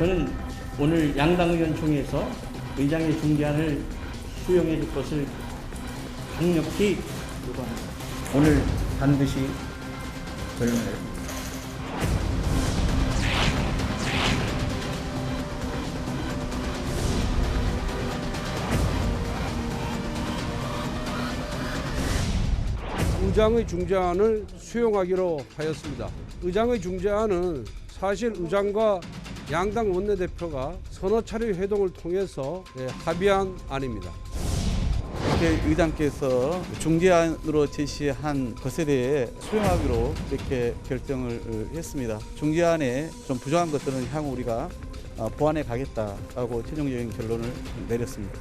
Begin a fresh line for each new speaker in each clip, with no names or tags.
저는 오늘 양당 의원총회에서 의장의 중재안을 수용해 줄 것을 강력히 요구합니다. 오늘 반드시 결론을
의장의 중재안을 수용하기로 하였습니다. 의장의 중재안은 사실 의장과 양당 원내대표가 서너 차례 회동을 통해서 합의한 안입니다.
이렇게 의장께서 중재안으로 제시한 것에 대해 수용하기로 이렇게 결정을 했습니다. 중재안에 좀 부족한 것들은 향후 우리가 보완해 가겠다라고 최종적인 결론을 내렸습니다.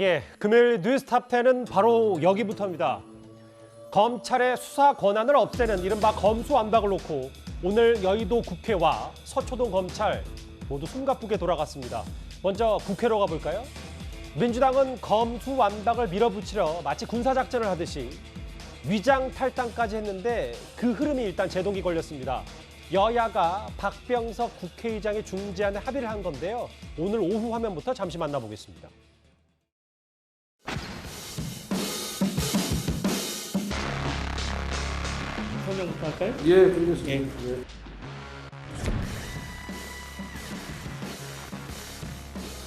예, 금요일 뉴스탑10은 바로 여기부터입니다. 검찰의 수사 권한을 없애는 이른바 검수완박을 놓고 오늘 여의도 국회와 서초동 검찰 모두 숨가쁘게 돌아갔습니다. 먼저 국회로 가볼까요? 민주당은 검수완박을 밀어붙이려 마치 군사작전을 하듯이 위장 탈당까지 했는데 그 흐름이 일단 제동이 걸렸습니다. 여야가 박병석 국회의장의 중재안에 합의를 한 건데요. 오늘 오후 화면부터 잠시 만나보겠습니다.
설명부터 할까요?
예, 그러겠습니다. 예.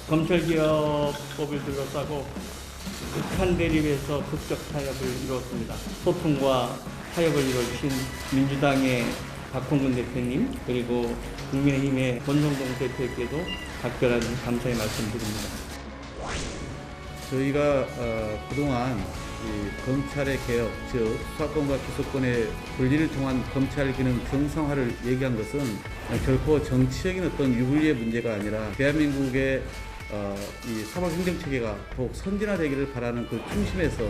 검찰개혁법을 둘러싸고 극한 대립에서 극적 타협을 이루었습니다. 소통과 타협을 이루신 민주당의 박홍근 대표님 그리고 국민의힘의 권성동 대표께도 각별한 감사의 말씀드립니다.
저희가 그동안 이 검찰의 개혁, 즉 수사권과 기소권의 분리를 통한 검찰 기능 정상화를 얘기한 것은 결코 정치적인 어떤 유불리의 문제가 아니라 대한민국의 이 사법행정체계가 더욱 선진화되기를 바라는 그 중심에서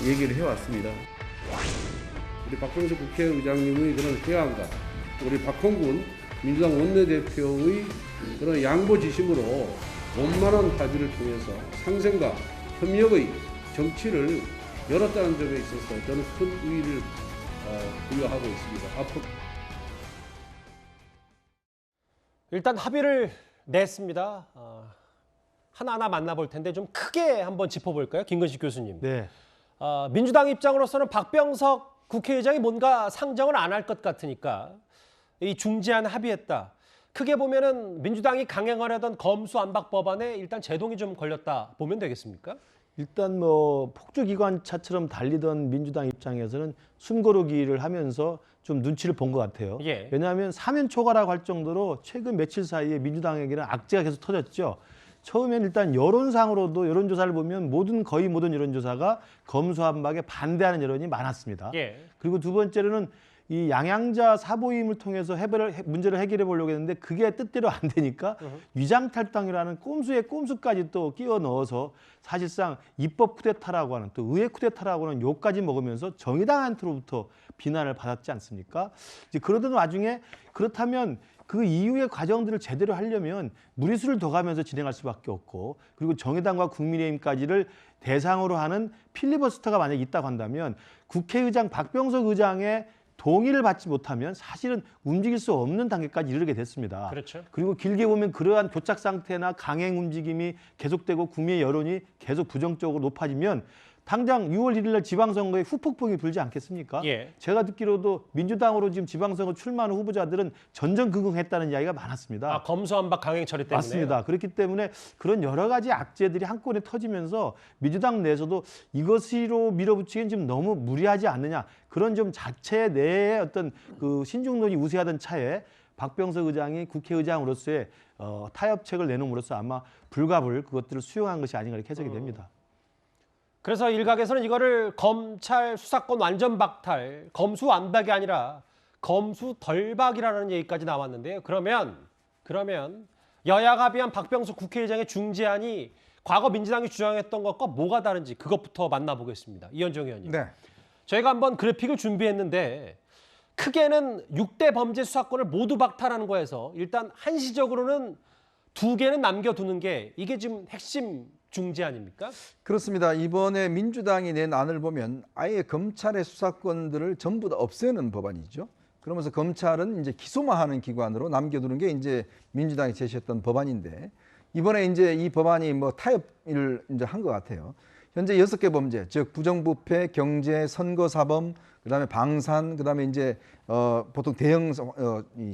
얘기를 해왔습니다.
우리 박병석 국회의장님의 그런 회안과 우리 박홍근 민주당 원내대표의 그런 양보지심으로 원만한 합의를 통해서 상생과 협력의 정치를 열었다는 점에 있어서 저는 큰 의의를 부여하고 있습니다. 앞으로
일단 합의를 냈습니다. 하나하나 만나볼 텐데 좀 크게 한번 짚어볼까요? 김근식 교수님.
네.
민주당 입장으로서는 박병석 국회의장이 뭔가 상정을 안 할 것 같으니까 이 중재안 합의했다. 크게 보면은 민주당이 강행하려던 검수완박 법안에 일단 제동이 좀 걸렸다 보면 되겠습니까?
일단 뭐 폭주기관차처럼 달리던 민주당 입장에서는 숨고르기를 하면서 좀 눈치를 본 것 같아요.
예.
왜냐하면 사면 초과라고 할 정도로 최근 며칠 사이에 민주당에게는 악재가 계속 터졌죠. 처음엔 일단 여론상으로도 여론조사를 보면 거의 모든 여론조사가 검수완박에 반대하는 여론이 많았습니다.
예.
그리고 두 번째로는 이 양양자 사보임을 통해서 문제를 해결해 보려고 했는데 그게 뜻대로 안 되니까 위장탈당이라는 꼼수에 꼼수까지 또 끼워 넣어서 사실상 입법 쿠데타라고 하는 또 의회 쿠데타라고 하는 욕까지 먹으면서 정의당한테로부터 비난을 받았지 않습니까? 이제 그러던 와중에 그렇다면 그 이후의 과정들을 제대로 하려면 무리수를 더 가면서 진행할 수밖에 없고 그리고 정의당과 국민의힘까지를 대상으로 하는 필리버스터가 만약에 있다고 한다면 국회의장 박병석 의장의 동의를 받지 못하면 사실은 움직일 수 없는 단계까지 이르게 됐습니다.
그렇죠.
그리고 길게 보면 그러한 교착 상태나 강행 움직임이 계속되고 국민의 여론이 계속 부정적으로 높아지면 당장 6월 1일 날 지방선거에 후폭풍이 불지 않겠습니까?
예.
제가 듣기로도 민주당으로 지금 지방선거 출마하는 후보자들은 전전긍긍했다는 이야기가 많았습니다.
검수완박 강행 처리 때문에.
맞습니다. 그렇기 때문에 그런 여러 가지 악재들이 한꺼번에 터지면서 민주당 내에서도 이것으로 밀어붙이기는 지금 너무 무리하지 않느냐. 그런 좀 자체 내의 어떤 그 신중론이 우세하던 차에 박병석 의장이 국회의장으로서의 타협책을 내놓음으로써 아마 불가불 그것들을 수용한 것이 아닌가 이렇게 해석이 됩니다.
그래서 일각에서는 이거를 검찰 수사권 완전 박탈, 검수완박이 아니라 검수덜박이라는 얘기까지 나왔는데요. 그러면 여야가 합의한 박병석 국회의장의 중재안이 과거 민주당이 주장했던 것과 뭐가 다른지 그것부터 만나보겠습니다. 이현정 의원님.
네.
저희가 한번 그래픽을 준비했는데 크게는 6대 범죄 수사권을 모두 박탈하는 거에서 일단 한시적으로는 2개는 남겨두는 게 이게 지금 핵심 중재 아닙니까?
그렇습니다. 이번에 민주당이 낸 안을 보면 아예 검찰의 수사권들을 전부 다 없애는 법안이죠. 그러면서 검찰은 이제 기소만 하는 기관으로 남겨두는 게 이제 민주당이 제시했던 법안인데 이번에 이제 이 법안이 뭐 타협을 이제 한 것 같아요. 현재 6개 범죄, 즉 부정부패, 경제, 선거사범, 그다음에 방산, 그다음에 이제 보통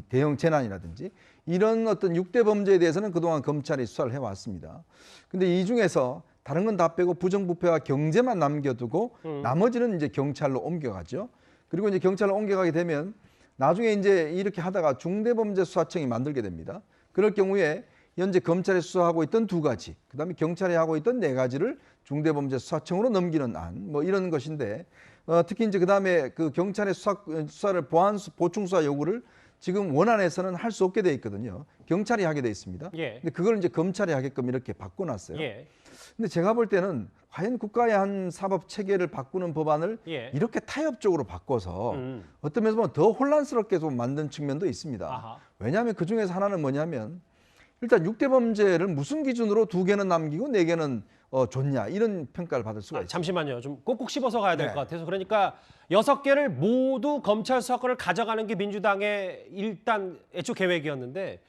대형 재난이라든지 이런 어떤 6대 범죄에 대해서는 그동안 검찰이 수사를 해왔습니다. 근데 이 중에서 다른 건 다 빼고 부정부패와 경제만 남겨두고 나머지는 이제 경찰로 옮겨가죠. 그리고 이제 경찰로 옮겨가게 되면 나중에 이제 이렇게 하다가 중대범죄수사청이 만들게 됩니다. 그럴 경우에 현재 검찰이 수사하고 있던 2가지, 그다음에 경찰이 하고 있던 4가지를 중대범죄수사청으로 넘기는 안, 뭐 이런 것인데 특히 이제 그다음에 그 경찰의 수사를 보충 수사 요구를 지금 원안에서는 할 수 없게 돼 있거든요. 경찰이 하게 돼 있습니다.
예.
근데 그걸 이제 검찰이 하게끔 이렇게 바꿔놨어요.
예.
근데 제가 볼 때는 과연 국가의 한 사법 체계를 바꾸는 법안을
예.
이렇게 타협적으로 바꿔서 어떤 면에서 보면 더 혼란스럽게 좀 만든 측면도 있습니다.
아하.
왜냐하면 그 중에서 하나는 뭐냐면 일단 6대 범죄를 무슨 기준으로 2개는 남기고 4개는 줬냐 이런 평가를 받을 수가 있습니다.
잠시만요. 좀 꼭꼭 씹어서 가야 될
네.
것 같아서 그러니까 6개를 모두 검찰 수사권을 가져가는 게 민주당의 일단 애초 계획이었는데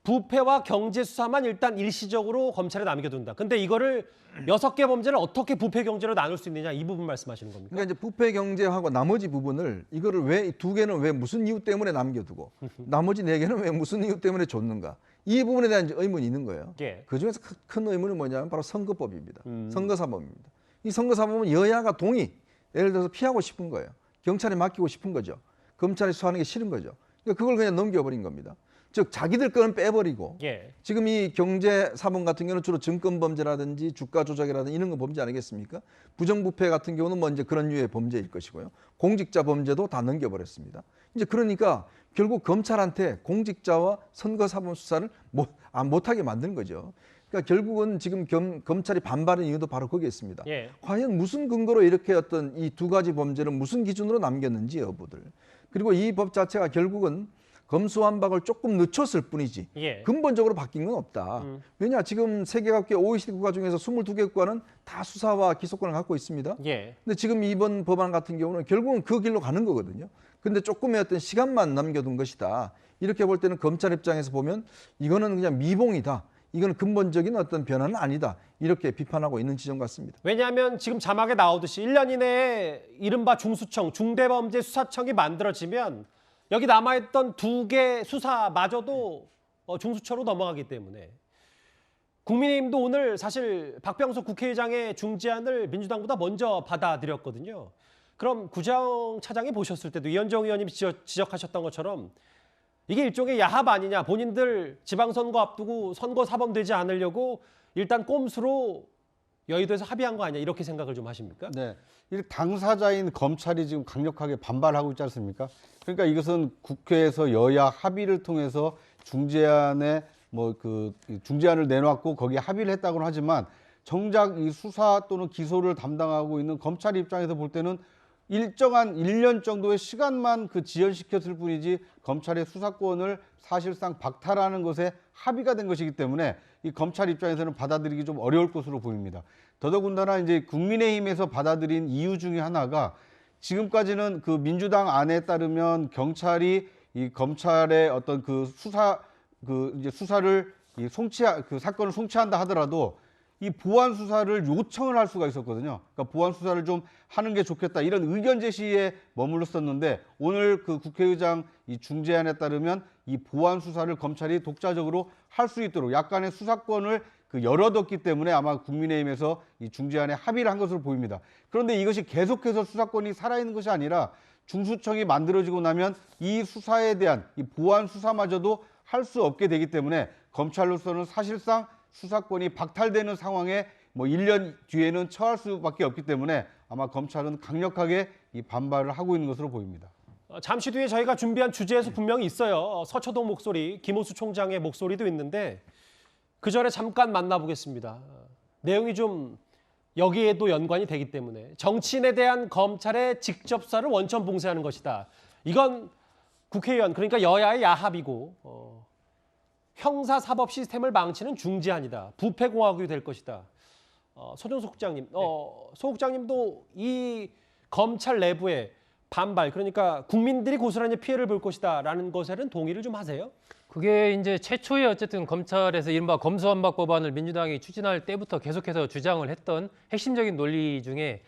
부패와 경제 수사만 일단 일시적으로 검찰에 남겨둔다. 근데 이거를 6개 범죄를 어떻게 부패 경제로 나눌 수 있느냐 이 부분 말씀하시는 겁니까?
그러니까 이제 부패 경제하고 나머지 부분을 이거를 왜 2개는 왜 무슨 이유 때문에 남겨두고 나머지 4개는 왜 무슨 이유 때문에 줬는가 이 부분에 대한 이제 의문이 있는 거예요.
예.
그 중에서 큰 의문은 뭐냐면 바로 선거법입니다. 선거사법입니다. 이 선거사법은 여야가 동의, 예를 들어서 피하고 싶은 거예요. 경찰에 맡기고 싶은 거죠. 검찰이 수사하는 게 싫은 거죠. 그러니까 그걸 그냥 넘겨버린 겁니다. 즉 자기들 거는 빼버리고
예.
지금 이 경제사범 같은 경우는 주로 증권범죄라든지 주가 조작이라든지 이런 거 범죄 아니겠습니까? 부정부패 같은 경우는 뭐 이제 그런 류의 범죄일 것이고요. 공직자 범죄도 다 넘겨버렸습니다. 이제 그러니까 결국 검찰한테 공직자와 선거사범 수사를 못하게 만든 거죠. 그러니까 결국은 지금 검찰이 반발한 이유도 바로 거기에 있습니다.
예.
과연 무슨 근거로 이렇게 어떤 이 2가지 범죄를 무슨 기준으로 남겼는지 여부들. 그리고 이 법 자체가 결국은 검수완박을 조금 늦췄을 뿐이지
예.
근본적으로 바뀐 건 없다. 왜냐 지금 세계각국의 OECD 국가 중에서 22개 국가는 다 수사와 기소권을 갖고 있습니다.
예.
근데 지금 이번 법안 같은 경우는 결국은 그 길로 가는 거거든요. 근데 조금의 어떤 시간만 남겨둔 것이다. 이렇게 볼 때는 검찰 입장에서 보면 이거는 그냥 미봉이다. 이건 근본적인 어떤 변화는 아니다. 이렇게 비판하고 있는 지점 같습니다.
왜냐하면 지금 자막에 나오듯이 1년 이내에 이른바 중수청, 중대범죄수사청이 만들어지면 여기 남아있던 2개 수사마저도 중수처로 넘어가기 때문에 국민의힘도 오늘 사실 박병석 국회의장의 중재안을 민주당보다 먼저 받아들였거든요. 그럼 구정 차장이 보셨을 때도 이현정 의원님이 지적하셨던 것처럼 이게 일종의 야합 아니냐. 본인들 지방선거 앞두고 선거 사범되지 않으려고 일단 꼼수로 여의도에서 합의한 거 아니냐 이렇게 생각을 좀 하십니까?
네, 이 당사자인 검찰이 지금 강력하게 반발하고 있지 않습니까? 그러니까 이것은 국회에서 여야 합의를 통해서 중재안에 중재안을 내놓았고 거기에 합의를 했다고는 하지만 정작 이 수사 또는 기소를 담당하고 있는 검찰 입장에서 볼 때는 일정한 1년 정도의 시간만 지연시켰을 뿐이지 검찰의 수사권을 사실상 박탈하는 것에 합의가 된 것이기 때문에 이 검찰 입장에서는 받아들이기 좀 어려울 것으로 보입니다. 더더군다나 이제 국민의힘에서 받아들인 이유 중에 하나가 지금까지는 그 민주당 안에 따르면 경찰이 이 검찰의 어떤 수사를 사건을 송치한다 하더라도 이 보완 수사를 요청을 할 수가 있었거든요. 그러니까 보완 수사를 좀 하는 게 좋겠다 이런 의견 제시에 머물렀었는데 오늘 그 국회의장 이 중재안에 따르면 이 보완 수사를 검찰이 독자적으로 할 수 있도록 약간의 수사권을 열어뒀기 때문에 아마 국민의힘에서 이 중재안에 합의를 한 것으로 보입니다. 그런데 이것이 계속해서 수사권이 살아있는 것이 아니라 중수청이 만들어지고 나면 이 수사에 대한 이 보완 수사마저도 할 수 없게 되기 때문에 검찰로서는 사실상 수사권이 박탈되는 상황에 1년 뒤에는 처할 수밖에 없기 때문에 아마 검찰은 강력하게 이 반발을 하고 있는 것으로 보입니다.
잠시 뒤에 저희가 준비한 주제에서 분명히 있어요. 서초동 목소리, 김호수 총장의 목소리도 있는데 그 전에 잠깐 만나보겠습니다. 내용이 좀 여기에도 연관이 되기 때문에 정치인에 대한 검찰의 직접 수사를 원천 봉쇄하는 것이다. 이건 국회의원 그러니까 여야의 야합이고 형사 사법 시스템을 망치는 중재안이다. 부패공화국이 될 것이다. 서정석 국장님, 소 국장님도 이 검찰 내부의 반발 그러니까 국민들이 고스란히 피해를 볼 것이다라는 것에는 동의를 좀 하세요?
그게 이제 최초에 어쨌든 검찰에서 이른바 검수완박 법안을 민주당이 추진할 때부터 계속해서 주장을 했던 핵심적인 논리 중에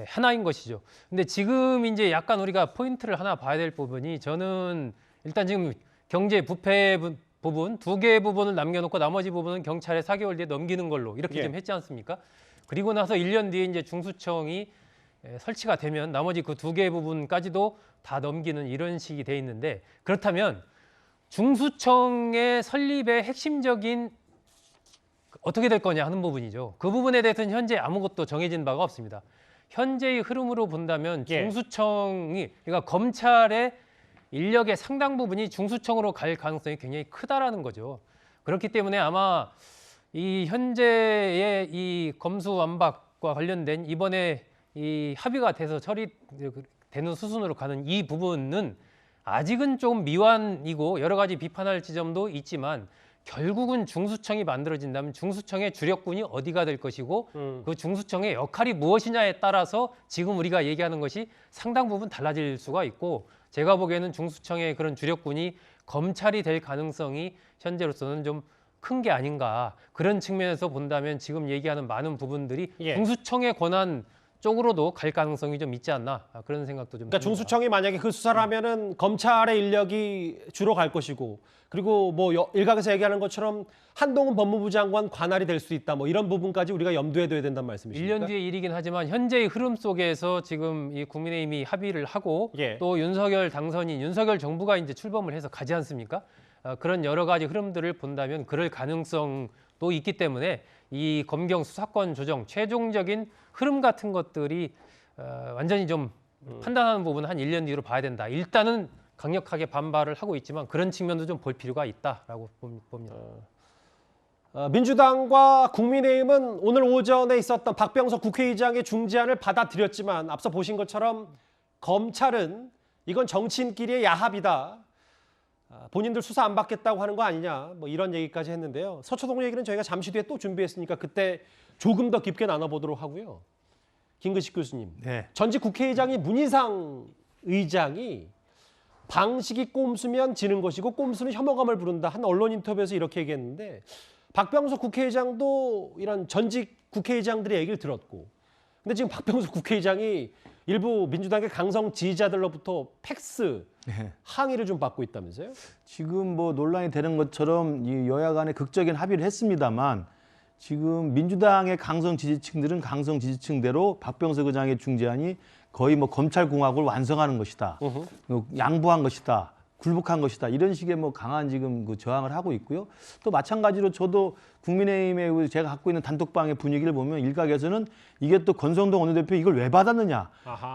하나인 것이죠. 근데 지금 이제 약간 우리가 포인트를 하나 봐야 될 부분이 저는 일단 지금 경제 부패 부분 두 개의 부분을 남겨놓고 나머지 부분은 경찰에 4개월 뒤에 넘기는 걸로 이렇게 좀 했지 않습니까? 그리고 나서 1년 뒤에 이제 중수청이 설치가 되면 나머지 그 두 개의 부분까지도 다 넘기는 이런 식이 돼 있는데 그렇다면 중수청의 설립의 핵심적인 어떻게 될 거냐 하는 부분이죠. 그 부분에 대해서는 현재 아무것도 정해진 바가 없습니다. 현재의 흐름으로 본다면 중수청이 그러니까 검찰의 인력의 상당 부분이 중수청으로 갈 가능성이 굉장히 크다라는 거죠. 그렇기 때문에 아마 이 현재의 이 검수완박과 관련된 이번에 이 합의가 돼서 처리되는 수순으로 가는 이 부분은 아직은 좀 미완이고 여러 가지 비판할 지점도 있지만 결국은 중수청이 만들어진다면 중수청의 주력군이 어디가 될 것이고 그 중수청의 역할이 무엇이냐에 따라서 지금 우리가 얘기하는 것이 상당 부분 달라질 수가 있고 제가 보기에는 중수청의 그런 주력군이 검찰이 될 가능성이 현재로서는 좀 큰 게 아닌가 그런 측면에서 본다면 지금 얘기하는 많은 부분들이 중수청의 권한 쪽으로도 갈 가능성이 좀 있지 않나 그런 생각도 좀.
그러니까 중수청이 만약에 그 수사를 하면은 검찰의 인력이 주로 갈 것이고 그리고 뭐 일각에서 얘기하는 것처럼 한동훈 법무부 장관 관할이 될 수 있다 뭐 이런 부분까지 우리가 염두에 둬야 된다는 말씀이십니까?
1년 뒤의 일이긴 하지만 현재의 흐름 속에서 지금 이 국민의힘이 합의를 하고 또 윤석열 당선인 윤석열 정부가 이제 출범을 해서 가지 않습니까? 그런 여러 가지 흐름들을 본다면 그럴 가능성도 있기 때문에 이 검경 수사권 조정 최종적인 흐름 같은 것들이 완전히 좀 판단하는 부분은 한 1년 뒤로 봐야 된다. 일단은 강력하게 반발을 하고 있지만 그런 측면도 좀 볼 필요가 있다라고 봅니다.
민주당과 국민의힘은 오늘 오전에 있었던 박병석 국회의장의 중재안을 받아들였지만 앞서 보신 것처럼 검찰은 이건 정치인끼리의 야합이다. 본인들 수사 안 받겠다고 하는 거 아니냐 뭐 이런 얘기까지 했는데요. 서초동 얘기는 저희가 잠시 뒤에 또 준비했으니까 그때 조금 더 깊게 나눠보도록 하고요. 김근식 교수님, 전직 국회의장이 문희상 의장이 방식이 꼼수면 지는 것이고 꼼수는 혐오감을 부른다. 한 언론 인터뷰에서 이렇게 얘기했는데 박병석 국회의장도 이런 전직 국회의장들의 얘기를 들었고 근데 지금 박병석 국회의장이 일부 민주당의 강성 지지자들로부터 팩스 항의를 좀 받고 있다면서요?
지금 뭐 논란이 되는 것처럼 이 여야 간에 극적인 합의를 했습니다만 지금 민주당의 강성 지지층들은 강성 지지층대로 박병석 의장의 중재안이 거의 뭐 검찰공화국을 완성하는 것이다. 양보한 것이다. 굴복한 것이다. 이런 식의 뭐 강한 지금 그 저항을 하고 있고요. 또 마찬가지로 저도 국민의힘의 제가 갖고 있는 단톡방의 분위기를 보면 일각에서는 이게 또 권성동 원내대표 이걸 왜 받았느냐.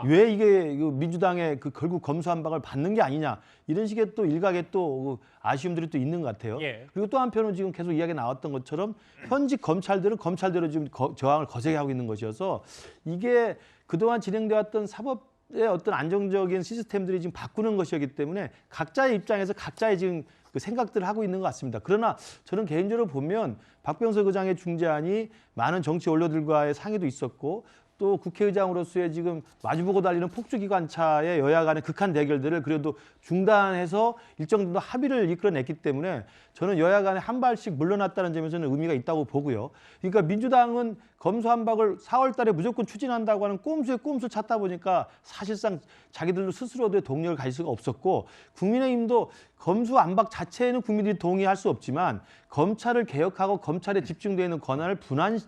왜 이게 민주당의 그 결국 검수완박을 받는 게 아니냐. 이런 식의 또 일각의 또 아쉬움들이 또 있는 것 같아요. 그리고 또 한편으로 지금 계속 이야기 나왔던 것처럼 현직 검찰들은 검찰대로 지금 저항을 거세게 하고 있는 것이어서 이게 그동안 진행되었던 사법의 어떤 안정적인 시스템들이 지금 바꾸는 것이기 때문에 각자의 입장에서 각자의 지금 그 생각들을 하고 있는 것 같습니다. 그러나 저는 개인적으로 보면 박병석 의장의 중재안이 많은 정치 원로들과의 상의도 있었고 또 국회의장으로서의 지금 마주보고 달리는 폭주기관차의 여야 간의 극한 대결들을 그래도 중단해서 일정 정도 합의를 이끌어냈기 때문에 저는 여야 간에 한 발씩 물러났다는 점에서는 의미가 있다고 보고요. 그러니까 민주당은 검수완박을 4월 달에 무조건 추진한다고 하는 꼼수에 꼼수 찾다 보니까 사실상 자기들도 스스로도 동력을 가질 수가 없었고 국민의힘도 검수완박 자체에는 국민들이 동의할 수 없지만 검찰을 개혁하고 검찰에 집중되어 있는 권한을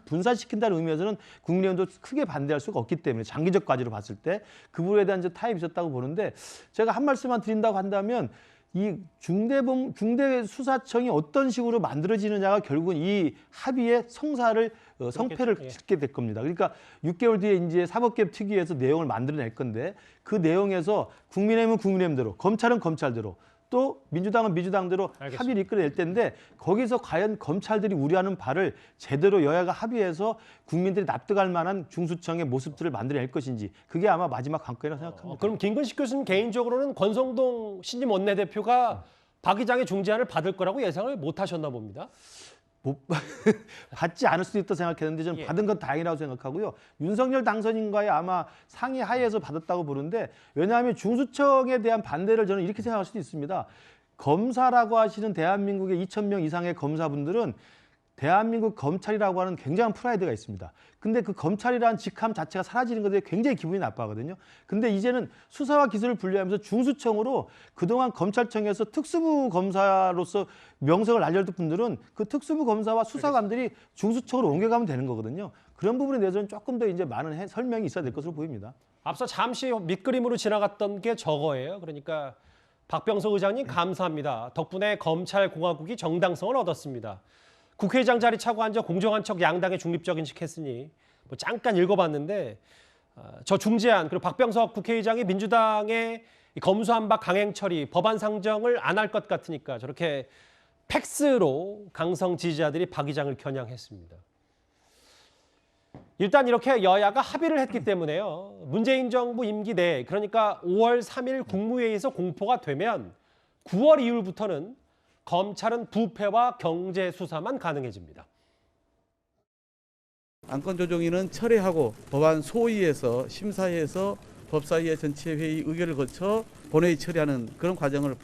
분산시킨다는 의미에서는 국민의힘도 크게 반대할 수가 없기 때문에 장기적 과제로 봤을 때 그 부분에 대한 타협이 있었다고 보는데 제가 한 말씀만 드린다고 한다면 이 중대수사청이 어떤 식으로 만들어지느냐가 결국은 이 합의의 성패를 짓게 될 겁니다. 그러니까 6개월 뒤에 이제 사법개혁 특위에서 내용을 만들어낼 건데 그 내용에서 국민의힘은 국민의힘대로 검찰은 검찰대로 또 민주당은 민주당대로
알겠습니다.
합의를 이끌어낼 텐데 거기서 과연 검찰들이 우려하는 바를 제대로 여야가 합의해서 국민들이 납득할 만한 중수청의 모습들을 만들어낼 것인지 그게 아마 마지막 관건이라고 생각합니다.
그럼 김근식 교수님 개인적으로는 권성동 신임 원내대표가 박 의장의 중재안을 받을 거라고 예상을 못 하셨나 봅니다.
못 받지 않을 수도 있다 생각했는데 저는
예.
받은 건 다행이라고 생각하고요. 윤석열 당선인과의 아마 상의 하에서 받았다고 보는데 왜냐하면 중수청에 대한 반대를 저는 이렇게 생각할 수도 있습니다. 검사라고 하시는 대한민국의 2,000명 이상의 검사분들은 대한민국 검찰이라고 하는 굉장한 프라이드가 있습니다. 근데 그 검찰이라는 직함 자체가 사라지는 것에 굉장히 기분이 나빠하거든요. 근데 이제는 수사와 기소를 분리하면서 중수청으로 그동안 검찰청에서 특수부 검사로서 명성을 날렸던 분들은 그 특수부 검사와 수사관들이 중수청으로 옮겨가면 되는 거거든요. 그런 부분에 대해서는 조금 더 이제 많은 설명이 있어야 될 것으로 보입니다.
앞서 잠시 밑그림으로 지나갔던 게 저거예요. 그러니까 박병석 의장님 감사합니다. 덕분에 검찰공화국이 정당성을 얻었습니다. 국회의장 자리 차고 앉아 공정한 척 양당의 중립적인 척 했으니 뭐 잠깐 읽어봤는데 저 중재안 그리고 박병석 국회의장이 민주당의 검수완박 강행 처리 법안 상정을 안 할 것 같으니까 저렇게 팩스로 강성 지지자들이 박 의장을 겨냥했습니다. 일단 이렇게 여야가 합의를 했기 때문에요. 문재인 정부 임기 내 그러니까 5월 3일 국무회의에서 공포가 되면 9월 이후부터는 검찰은 부패와 경제 수사만 가능해집니다.
안건조정위는 철회하고 법안 소위에서 심사위에서 법사위의 전체 회의 의결을 거쳐 본회의 처리하는 그런 과정을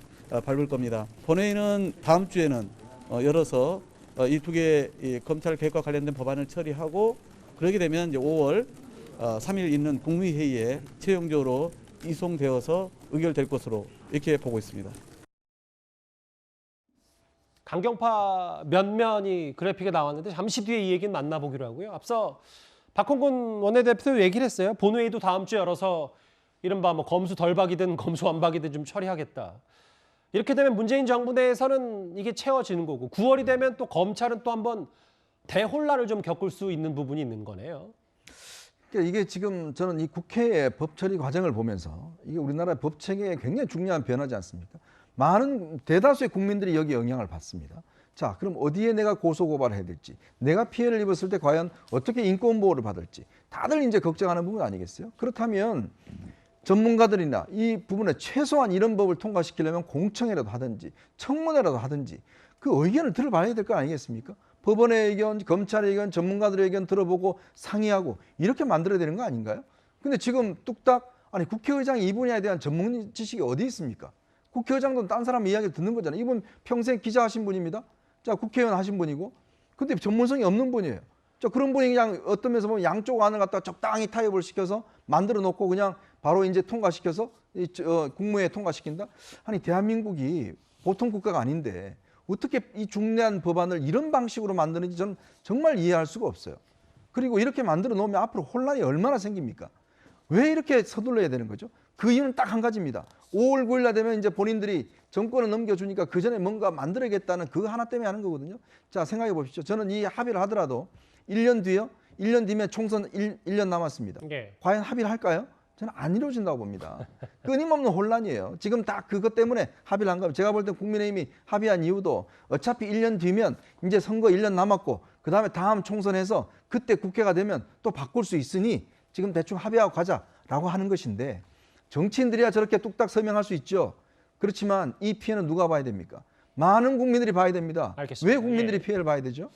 밟을 겁니다. 본회의는 다음 주에는 열어서 이 두 개의 검찰 개혁과 관련된 법안을 처리하고 그러게 되면 이제 5월 3일 있는 국무회의에 최종적으로 이송되어서 의결될 것으로 이렇게 보고 있습니다.
강경파 면면이 그래픽에 나왔는데 잠시 뒤에 이 얘기는 만나보기로 하고요. 앞서 박홍근 원내대표도 얘기를 했어요. 본회의도 다음 주에 열어서 이른바 뭐 검수 덜박이든 검수 완박이든 좀 처리하겠다. 이렇게 되면 문재인 정부 내에서는 이게 채워지는 거고 9월이 되면 또 검찰은 또 한번 대혼란을 좀 겪을 수 있는 부분이 있는 거네요.
그러니까 이게 지금 저는 이 국회의 법 처리 과정을 보면서 이게 우리나라의 법 체계에 굉장히 중요한 변화지 않습니까? 많은 대다수의 국민들이 여기 영향을 받습니다. 자, 그럼 어디에 내가 고소고발을 해야 될지, 내가 피해를 입었을 때 과연 어떻게 인권보호를 받을지 다들 이제 걱정하는 부분 아니겠어요? 그렇다면 전문가들이나 이 부분에 최소한 이런 법을 통과시키려면 공청회라도 하든지 청문회라도 하든지 그 의견을 들어봐야 될 거 아니겠습니까? 법원의 의견, 검찰의 의견, 전문가들의 의견 들어보고 상의하고 이렇게 만들어야 되는 거 아닌가요? 근데 지금 뚝딱 아니 국회의장이 이 분야에 대한 전문 지식이 어디 있습니까? 국회의장도 딴 사람 이야기를 듣는 거잖아요. 이분 평생 기자하신 분입니다. 자, 국회의원 하신 분이고. 근데 전문성이 없는 분이에요. 자, 그런 분이 그냥 어떤 면에서 보면 양쪽 안을 갖다가 적당히 타협을 시켜서 만들어 놓고 그냥 바로 이제 통과시켜서 국무회에 통과시킨다? 아니, 대한민국이 보통 국가가 아닌데 어떻게 이 중대한 법안을 이런 방식으로 만드는지 저는 정말 이해할 수가 없어요. 그리고 이렇게 만들어 놓으면 앞으로 혼란이 얼마나 생깁니까? 왜 이렇게 서둘러야 되는 거죠? 그 이유는 딱 한 가지입니다. 5월 9일 날 되면 이제 본인들이 정권을 넘겨주니까 그 전에 뭔가 만들어야겠다는 그 하나 때문에 하는 거거든요. 자, 생각해 보십시오. 저는 이 합의를 하더라도 1년 뒤요? 1년 뒤면 총선 1년 남았습니다.
네.
과연 합의를 할까요? 저는 안 이루어진다고 봅니다. 끊임없는 혼란이에요. 지금 딱 그것 때문에 합의를 한 겁니다. 제가 볼 때 국민의힘이 합의한 이유도 어차피 1년 뒤면 이제 선거 1년 남았고 그다음에 다음 총선에서 그때 국회가 되면 또 바꿀 수 있으니 지금 대충 합의하고 가자라고 하는 것인데 정치인들이야 저렇게 뚝딱 서명할 수 있죠. 그렇지만 이 피해는 누가 봐야 됩니까? 많은 국민들이 봐야 됩니다.
알겠습니다.
왜 국민들이
예.
피해를 봐야 되죠?